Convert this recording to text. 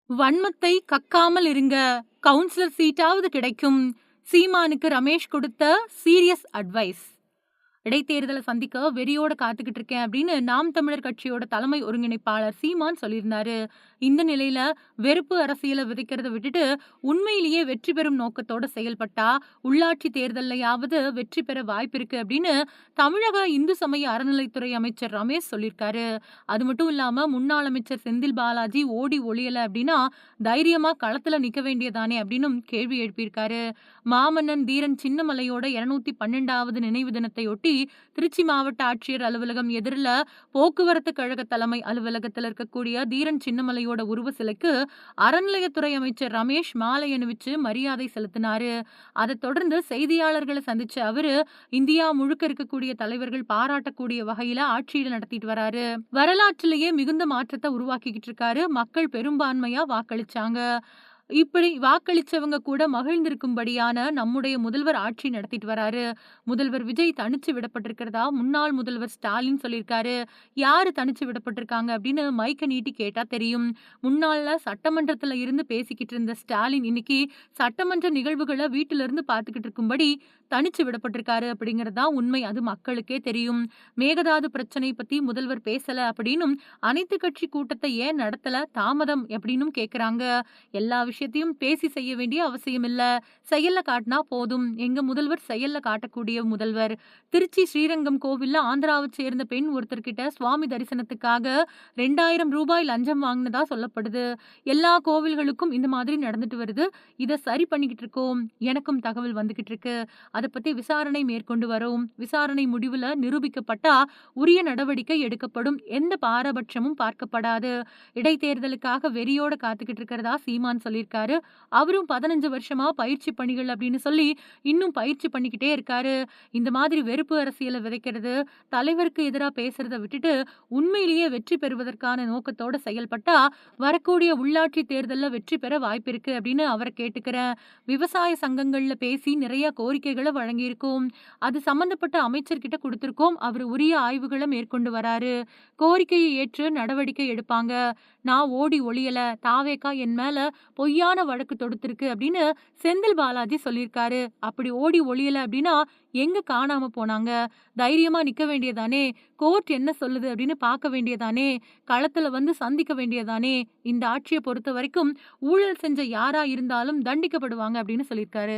வன்மத்தை கக்காமல் இருங்க. கவுன்சிலர் சீட்டாவது கிடைக்கும். சீமானுக்கு ரமேஷ் கொடுத்த சீரியஸ் அட்வைஸ். இடைத்தேர்தலை சந்திக்க வெறியோட காத்துக்கிட்டு இருக்கேன் அப்படின்னு நாம் தமிழர் கட்சியோட தலைமை ஒருங்கிணைப்பாளர் சீமான் சொல்லியிருந்தாரு. இந்த நிலையில வெறுப்பு அரசியலை விதைக்கிறத விட்டுட்டு உண்மையிலேயே வெற்றி பெறும் நோக்கத்தோட செயல்பட்டா உள்ளாட்சி தேர்தலையாவது வெற்றி பெற வாய்ப்பு இருக்கு அப்படின்னு தமிழக இந்து சமய அறநிலைத்துறை அமைச்சர் ரமேஷ் சொல்லியிருக்காரு. அது மட்டும் இல்லாம முன்னாள் அமைச்சர் செந்தில் பாலாஜி ஓடி ஒளியல அப்படின்னா தைரியமா களத்துல நிக்க வேண்டியதானே அப்படின்னு கேள்வி எழுப்பியிருக்காரு. மாமன்னன் தீரன் சின்னமலையோட 212வது நினைவு தினத்தையொட்டி திருச்சி மாவட்ட ஆட்சியர் அலுவலகம் எதிரில போக்குவரத்து கழக தலைமை அலுவலகத்தில் இருக்கக்கூடிய தீரன் சின்னமலையோட உருவ சிலைக்கு அறநிலையத்துறை அமைச்சர் ரமேஷ் மாலை அணிவிச்சு மரியாதை செலுத்தினாரு. அதை தொடர்ந்து செய்தியாளர்களை சந்திச்ச அவரு இந்தியா முழுக்க இருக்கக்கூடிய தலைவர்கள் பாராட்டக்கூடிய வகையில ஆட்சியில நடத்திட்டு வராரு. வரலாற்றிலேயே மிகுந்த மாற்றத்தை உருவாக்கிக்கிட்டு இருக்காரு. மக்கள் பெரும்பான்மையா வாக்களிச்சாங்க. இப்படி வாக்களிச்சவங்க கூட மகிழ்ந்திருக்கும்படியான நம்முடைய முதல்வர் ஆட்சி நடத்திட்டு வராரு. முதல்வர் விஜய் தனிச்சு விடப்பட்டிருக்கிறதா முன்னாள் முதல்வர் ஸ்டாலின் சொல்லியிருக்காரு. யாரு தனிச்சு விடப்பட்டிருக்காங்க அப்படின்னு மைக்க நீட்டி கேட்டா தெரியும். முன்னால சட்டமன்றத்துல இருந்து பேசிக்கிட்டு இருந்த ஸ்டாலின் இன்னைக்கு சட்டமன்ற நிகழ்வுகளை வீட்டில இருந்து பார்த்துக்கிட்டு இருக்கும்படி தனிச்சு விடப்பட்டிருக்காரு அப்படிங்கறதா உண்மை. அது மக்களுக்கே தெரியும். மேகதாது பிரச்சனை பத்தி முதல்வர் பேசல அப்படின்னும் அனைத்து கட்சி கூட்டத்தை ஏன் நடத்தல தாமதம் அப்படின்னு கேக்குறாங்க. எல்லா விஷயத்தையும் பேசி செய்ய வேண்டிய அவசியம் இல்ல. செயல்ல காட்டினா போதும். எங்க முதல்வர் செயல்ல காட்டக்கூடிய முதல்வர். திருச்சி ஸ்ரீரங்கம் கோவில்ல ஆந்திராவை சேர்ந்த பெண் ஒருத்தர்கிட்ட சுவாமி தரிசனத்துக்காக 2000 ரூபாய் லஞ்சம் வாங்கினதா சொல்லப்படுது. எல்லா கோவில்களுக்கும் இந்த மாதிரி நடந்துட்டு வருது. இதை சரி பண்ணிக்கிட்டு இருக்கோம். எனக்கும் தகவல் வந்துகிட்டு இருக்கு. அதை பத்தி விசாரணை மேற்கொண்டு வரோம். விசாரணை முடிவுல நிரூபிக்கப்பட்டா உரிய நடவடிக்கை எடுக்கப்படும். எந்த பாரபட்சமும் பார்க்கப்படாது. இடைத்தேர்தலுக்காக வெறியோட காத்துக்கிட்டு இருக்கிறதா சீமான் சொல்லியிருக்காரு. அவரும் 15 வருஷமா பயிற்சி பணிகள் அப்படின்னு சொல்லி இன்னும் பயிற்சி பண்ணிக்கிட்டே இருக்காரு. இந்த மாதிரி வெறுப்பு அரசியலை விதைக்கிறது, தலைவருக்கு எதிராக பேசுறதை விட்டுட்டு உண்மையிலேயே வெற்றி பெறுவதற்கான நோக்கத்தோட செயல்பட்டா வரக்கூடிய உள்ளாட்சி தேர்தலில் வெற்றி பெற வாய்ப்பு இருக்கு அப்படின்னு அவரை கேட்டுக்கிறேன். விவசாய சங்கங்கள்ல பேசி நிறைய கோரிக்கைகளை வழங்கியிருக்கோம். அது சம்பந்தப்பட்ட அமைச்சர்கிட்ட கொடுத்திருக்கோம். அவர் உரிய ஆய்வுகளை மேற்கொண்டு வராரு. கோரிக்கையை ஏற்று நடவடிக்கை எடுப்பாங்க. நான் ஓடி ஒளியல. தாவேகா என் மேல பொய்யான வழக்கு தொடுத்திருக்கு அப்படின்னு செந்தில் பாலாஜி சொல்லியிருக்காரு. அப்படி ஓடி ஒளியல அப்படின்னா எங்க காணாம போனாங்க? தைரியமா நிக்க வேண்டியதானே? கோர்ட் என்ன சொல்லுது அப்படின்னு பார்க்க வேண்டியதானே? களத்துல வந்து சந்திக்க வேண்டியதானே? இந்த ஆட்சியை பொறுத்த வரைக்கும் ஊழல் செஞ்ச யாரா இருந்தாலும் தண்டிக்கப்படுவாங்க அப்படின்னு சொல்லியிருக்காரு.